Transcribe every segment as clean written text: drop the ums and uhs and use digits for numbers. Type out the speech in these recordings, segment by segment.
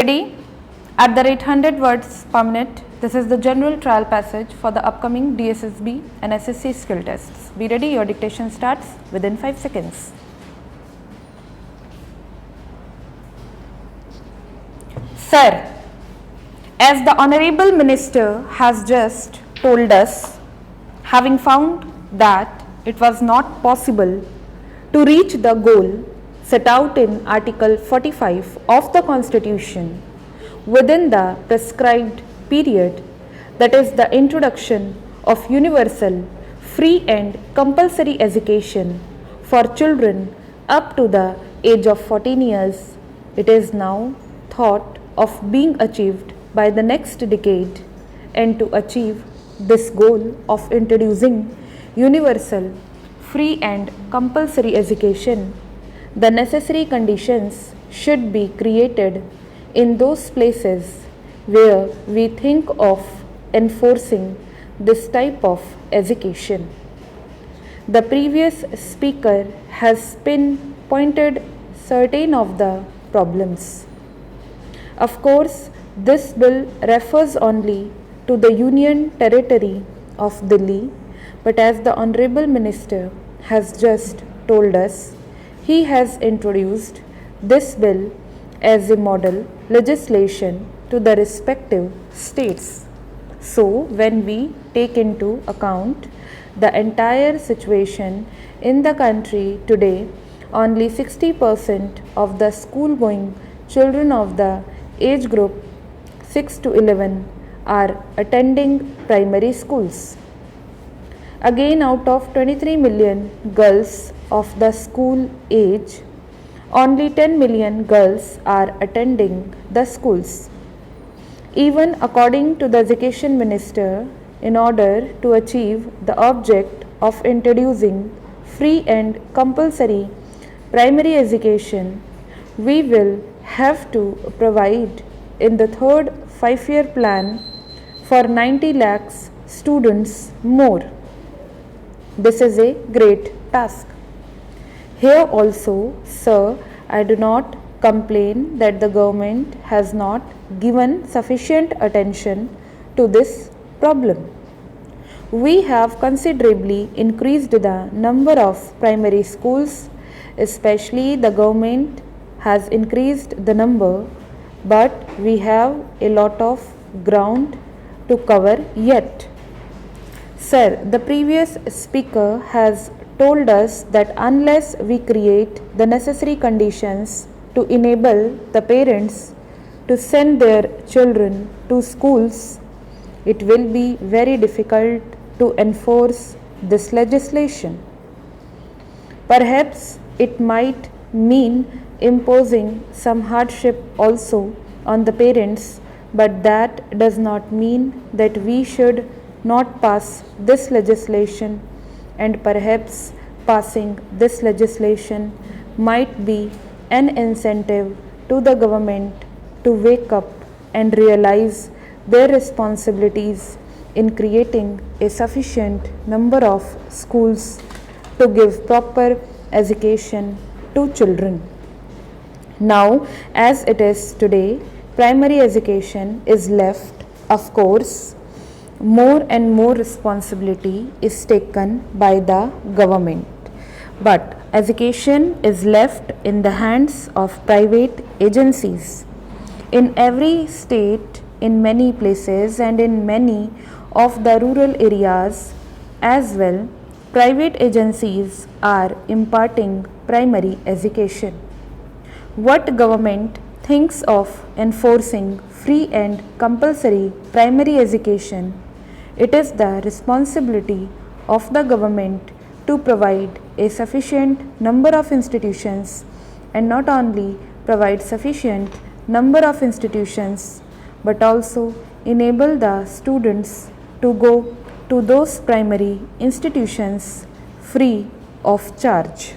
ready? At the rate 100 words per minute, this is the general trial passage for the upcoming DSSSB and SSC skill tests. Be ready, your dictation starts within 5 seconds. Sir, as the Honorable Minister has just told us, having found that it was not possible to reach the goal set out in Article 45 of the Constitution within the prescribed period, that is the introduction of universal, free and compulsory education for children up to the age of 14 years, it is now thought of being achieved by the next decade, and to achieve this goal of introducing universal, free and compulsory education, the necessary conditions should be created in those places where we think of enforcing this type of education. The previous speaker has pinpointed certain of the problems. Of course, this bill refers only to the Union Territory of Delhi, but as the Honorable Minister has just told us, he has introduced this bill as a model legislation to the respective states. So, when we take into account the entire situation in the country today, only 60% of the school-going children of the age group 6 to 11 are attending primary schools. Again, out of 23 million girls of the school age, only 10 million girls are attending the schools. Even according to the Education Minister, in order to achieve the object of introducing free and compulsory primary education, we will have to provide in the third 5-year plan for 90 lakhs students more. This is a great task. Here also, sir, I do not complain that the government has not given sufficient attention to this problem. We have considerably increased the number of primary schools, especially the government has increased the number, but we have a lot of ground to cover yet. Sir, the previous speaker has told us that unless we create the necessary conditions to enable the parents to send their children to schools, it will be very difficult to enforce this legislation. Perhaps it might mean imposing some hardship also on the parents, but that does not mean that we should not pass this legislation, and perhaps passing this legislation might be an incentive to the government to wake up and realize their responsibilities in creating a sufficient number of schools to give proper education to children. Now, as it is today, primary education is left, of course, more and more responsibility is taken by the government. But education is left in the hands of private agencies. In every state, in many places, and in many of the rural areas as well, private agencies are imparting primary education. What government thinks of enforcing free and compulsory primary education, it is the responsibility of the government to provide a sufficient number of institutions, and not only provide sufficient number of institutions, but also enable the students to go to those primary institutions free of charge.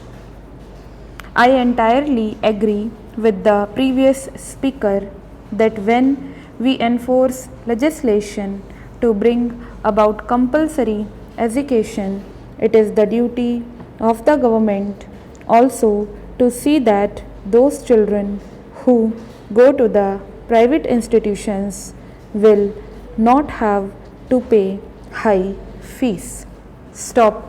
I entirely agree with the previous speaker that when we enforce legislation to bring about compulsory education, it is the duty of the government also to see that those children who go to the private institutions will not have to pay high fees. Stop.